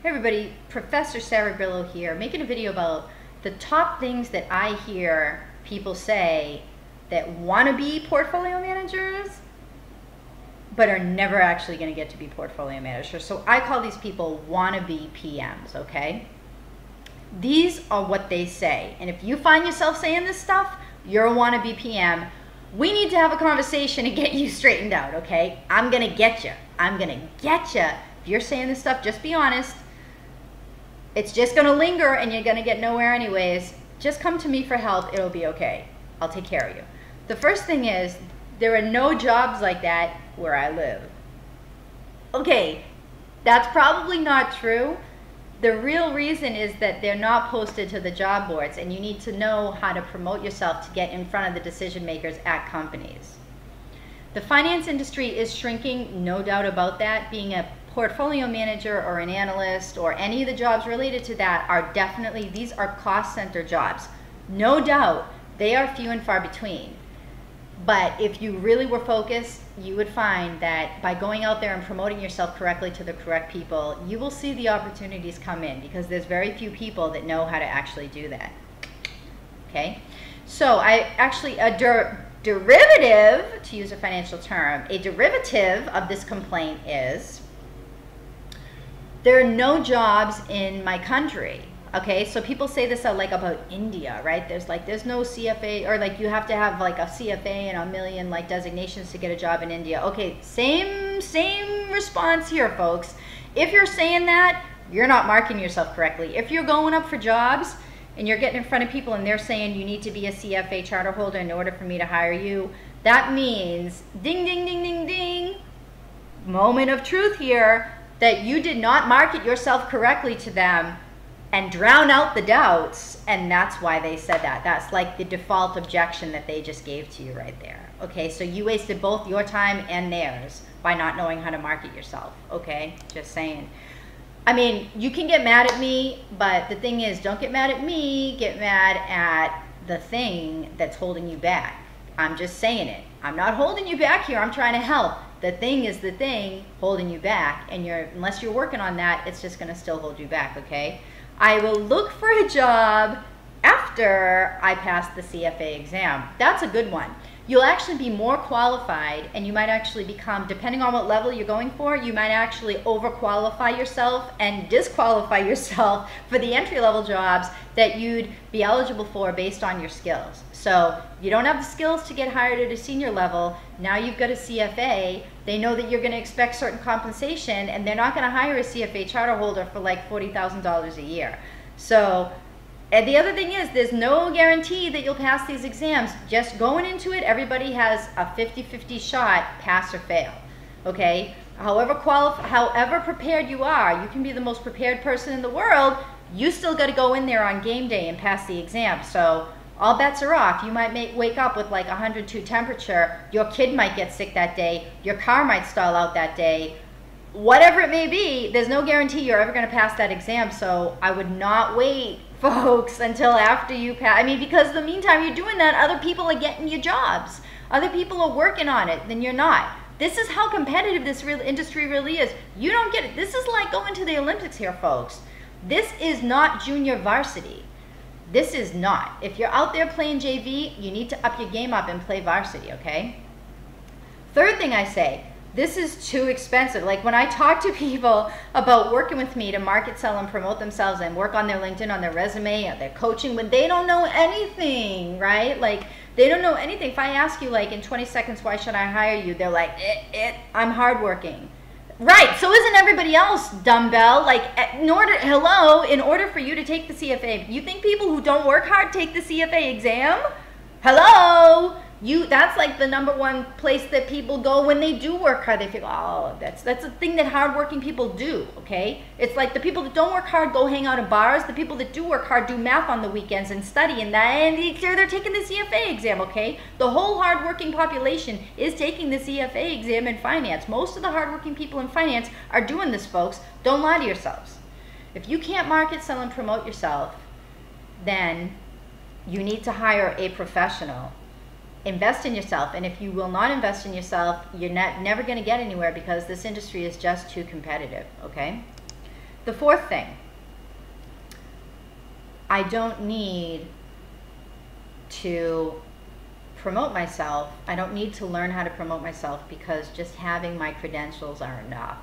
Hey everybody, Professor Sarah Grillo here, making a video about the top things that I hear people say that want to be portfolio managers but are never actually going to get to be portfolio managers. So I call these people wannabe PMs, okay? These are what they say. And if you find yourself saying this stuff, you're a wannabe PM. We need to have a conversation and get you straightened out, okay? I'm going to get you. I'm going to get you. If you're saying this stuff, just be honest. It's just going to linger and you're going to get nowhere anyways. Just come to me for help. It'll be okay. I'll take care of you. The first thing is, there are no jobs like that where I live. Okay, that's probably not true. The real reason is that they're not posted to the job boards, and you need to know how to promote yourself to get in front of the decision makers at companies. The finance industry is shrinking, no doubt about that. Being a portfolio manager or an analyst or any of the jobs related to that are definitely, these are cost center jobs. No doubt, they are few and far between. But if you really were focused, you would find that by going out there and promoting yourself correctly to the correct people, you will see the opportunities come in, because there's very few people that know how to actually do that. Okay? So a derivative, to use a financial term, a derivative of this complaint is, there are no jobs in my country. Okay, so people say this about India, right? There's no CFA, or you have to have a CFA and a million designations to get a job in India. Okay, same response here, folks. If you're saying that, you're not marketing yourself correctly. If you're going up for jobs and you're getting in front of people and they're saying you need to be a CFA charter holder in order for me to hire you, that means ding, ding, ding, ding, ding, moment of truth here, that you did not market yourself correctly to them and drown out the doubts, and that's why they said that. That's the default objection that they just gave to you right there. Okay, so you wasted both your time and theirs by not knowing how to market yourself. Okay, just saying. I mean, you can get mad at me, but the thing is, don't get mad at me, get mad at the thing that's holding you back. I'm just saying it. I'm not holding you back here, I'm trying to help. The thing is the thing holding you back, and unless you're working on that, it's just gonna still hold you back, okay? I will look for a job after I pass the CFA exam. That's a good one. You'll actually be more qualified, and you might actually become, depending on what level you're going for, you might actually overqualify yourself and disqualify yourself for the entry-level jobs that you'd be eligible for based on your skills. So you don't have the skills to get hired at a senior level. Now you've got a CFA. They know that you're going to expect certain compensation, and they're not going to hire a CFA charter holder for $40,000 a year. So, and the other thing is, there's no guarantee that you'll pass these exams. Just going into it, everybody has a 50-50 shot, pass or fail. Okay? However prepared you are, you can be the most prepared person in the world, you still got to go in there on game day and pass the exam. So all bets are off. You might wake up with 102 temperature, your kid might get sick that day, your car might stall out that day, whatever it may be, there's no guarantee you're ever going to pass that exam. So I would not wait, folks, until after you pass. I mean, because in the meantime you're doing that, other people are getting you jobs. Other people are working on it, then you're not. This is how competitive this industry really is. You don't get it. This is like going to the Olympics here, folks. This is not junior varsity. This is not. If you're out there playing JV, you need to up your game up and play varsity, okay? Third thing I say, this is too expensive. When I talk to people about working with me to market, sell, and promote themselves and work on their LinkedIn, on their resume, on their coaching, when they don't know anything, right? They don't know anything. If I ask you, in 20 seconds, why should I hire you? They're like, I'm hardworking. Right, so isn't everybody else, dumbbell? In order for you to take the CFA, you think people who don't work hard take the CFA exam? Hello? That's the #1 place that people go when they do work hard. They feel, oh, that's a thing that hardworking people do, okay? It's the people that don't work hard go hang out in bars. The people that do work hard do math on the weekends and study, and they're taking the CFA exam, okay? The whole hardworking population is taking the CFA exam in finance. Most of the hardworking people in finance are doing this, folks. Don't lie to yourselves. If you can't market, sell, and promote yourself, then you need to hire a professional. Invest in yourself, and if you will not invest in yourself, you're never going to get anywhere, because this industry is just too competitive, okay? the fourth thing, I don't need to promote myself. I don't need to learn how to promote myself because just having my credentials are enough.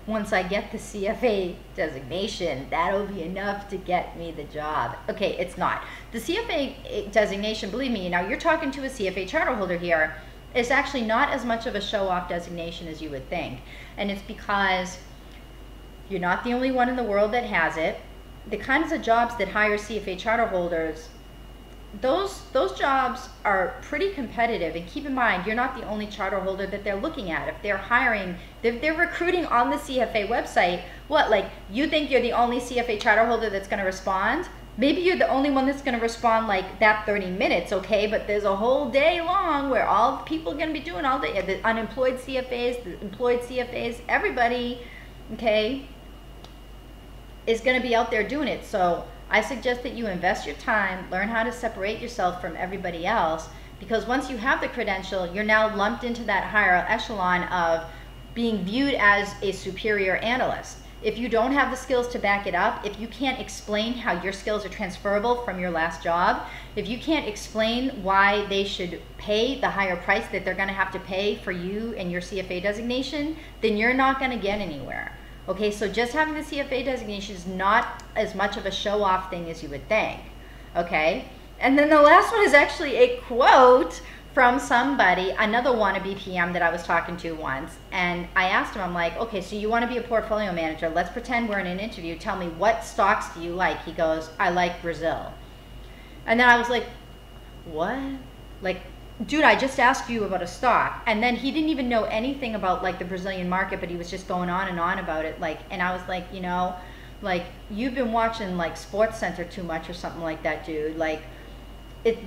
Once I get the CFA designation, that'll be enough to get me the job. Okay, it's not. The CFA designation, believe me, now you're talking to a CFA charter holder here, it's actually not as much of a show-off designation as you would think. And it's because you're not the only one in the world that has it. The kinds of jobs that hire CFA charter holders, those jobs are pretty competitive. And keep in mind, you're not the only charter holder that they're looking at. If they're hiring, if they're recruiting on the CFA website, what, like, you think you're the only CFA charter holder that's going to respond? Maybe you're the only one that's going to respond like that 30 minutes, okay? But there's a whole day long where all people are going to be doing all day. The unemployed CFAs, the employed CFAs, everybody, okay, is going to be out there doing it. So I suggest that you invest your time, learn how to separate yourself from everybody else, because once you have the credential, you're now lumped into that higher echelon of being viewed as a superior analyst. If you don't have the skills to back it up, if you can't explain how your skills are transferable from your last job, if you can't explain why they should pay the higher price that they're going to have to pay for you and your CFA designation, then you're not going to get anywhere. Okay, so just having the CFA designation is not as much of a show-off thing as you would think. Okay, and then the last one is actually a quote from somebody, another wannabe PM that I was talking to once, and I asked him, I'm like, okay, so you want to be a portfolio manager, let's pretend we're in an interview, tell me, what stocks do you like? He goes, I like Brazil. And then I was like, what? Like, dude, I just asked you about a stock. And then he didn't even know anything about like the Brazilian market, but he was just going on and on about it. Like, and I was like, you know, like, you've been watching like Sports Center too much or something like that, dude. Like,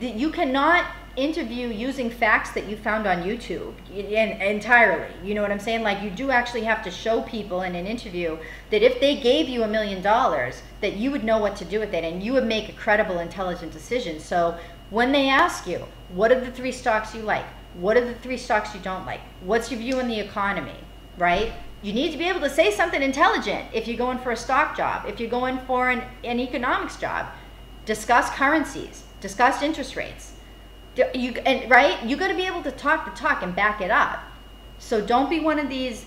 you cannot interview using facts that you found on YouTube entirely. You know what I'm saying? Like, you do actually have to show people in an interview that if they gave you $1 million, that you would know what to do with it and you would make a credible, intelligent decision. So when they ask you, what are the 3 stocks you like? What are the 3 stocks you don't like? What's your view on the economy, right? You need to be able to say something intelligent if you're going for a stock job, if you're going for an economics job. Discuss currencies, discuss interest rates. Right? You got to be able to talk the talk and back it up. So don't be one of these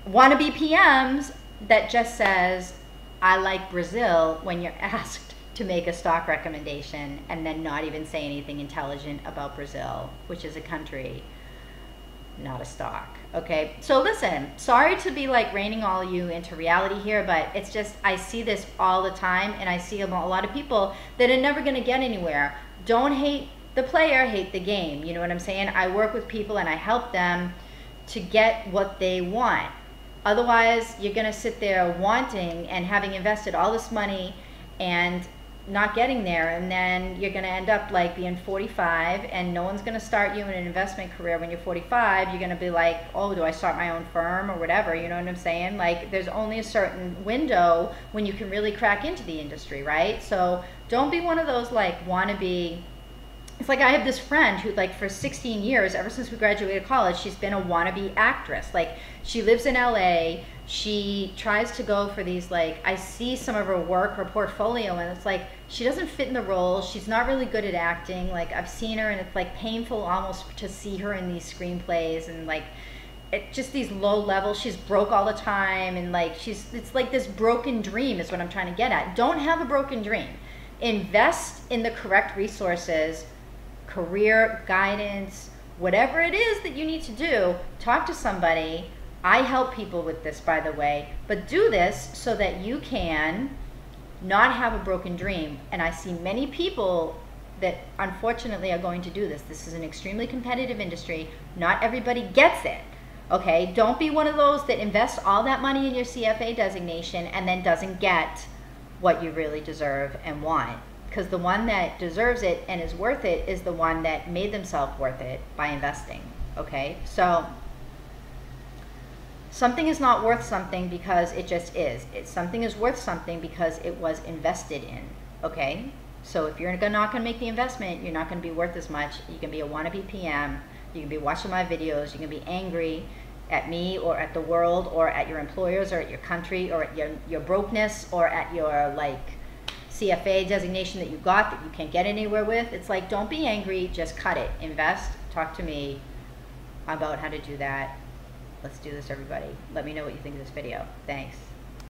wannabe PMs that just says, I like Brazil, when you're asked to make a stock recommendation and then not even say anything intelligent about Brazil, which is a country, not a stock. Okay, so listen, sorry to be like reining all you into reality here, but it's just, I see this all the time, and I see a lot of people that are never going to get anywhere. Don't hate the player, hate the game. You know what I'm saying? I work with people and I help them to get what they want. Otherwise, you're going to sit there wanting and having invested all this money and not getting there, and then you're going to end up like being 45 and no one's going to start you in an investment career when you're 45. You're going to be like, oh, do I start my own firm or whatever? You know what I'm saying? Like, there's only a certain window when you can really crack into the industry, right? So don't be one of those like wannabe. It's like, I have this friend who, like, for 16 years, ever since we graduated college, she's been a wannabe actress. Like, she lives in LA. She tries to go for these, like, I see some of her work, her portfolio, and it's like, she doesn't fit in the role. She's not really good at acting. Like, I've seen her, and it's like painful almost to see her in these screenplays, and like, it just these low levels. She's broke all the time, and like, it's like this broken dream is what I'm trying to get at. Don't have a broken dream. Invest in the correct resources, career guidance, whatever it is that you need to do. Talk to somebody. I help people with this, by the way, but do this so that you can not have a broken dream. And I see many people that unfortunately are going to do this. This is an extremely competitive industry. Not everybody gets it. Okay, don't be one of those that invests all that money in your CFA designation and then doesn't get what you really deserve and want. Because the one that deserves it and is worth it is the one that made themselves worth it by investing. Okay, so something is not worth something because it just is. Something is worth something because it was invested in. Okay, so if you're not going to make the investment, you're not going to be worth as much. You can be a wannabe PM. You can be watching my videos. You can be angry at me or at the world or at your employers or at your country or at your brokenness or at your like CFA designation that you got that you can't get anywhere with. It's like, don't be angry, just cut it. Invest, talk to me about how to do that. Let's do this, everybody. Let me know what you think of this video. Thanks.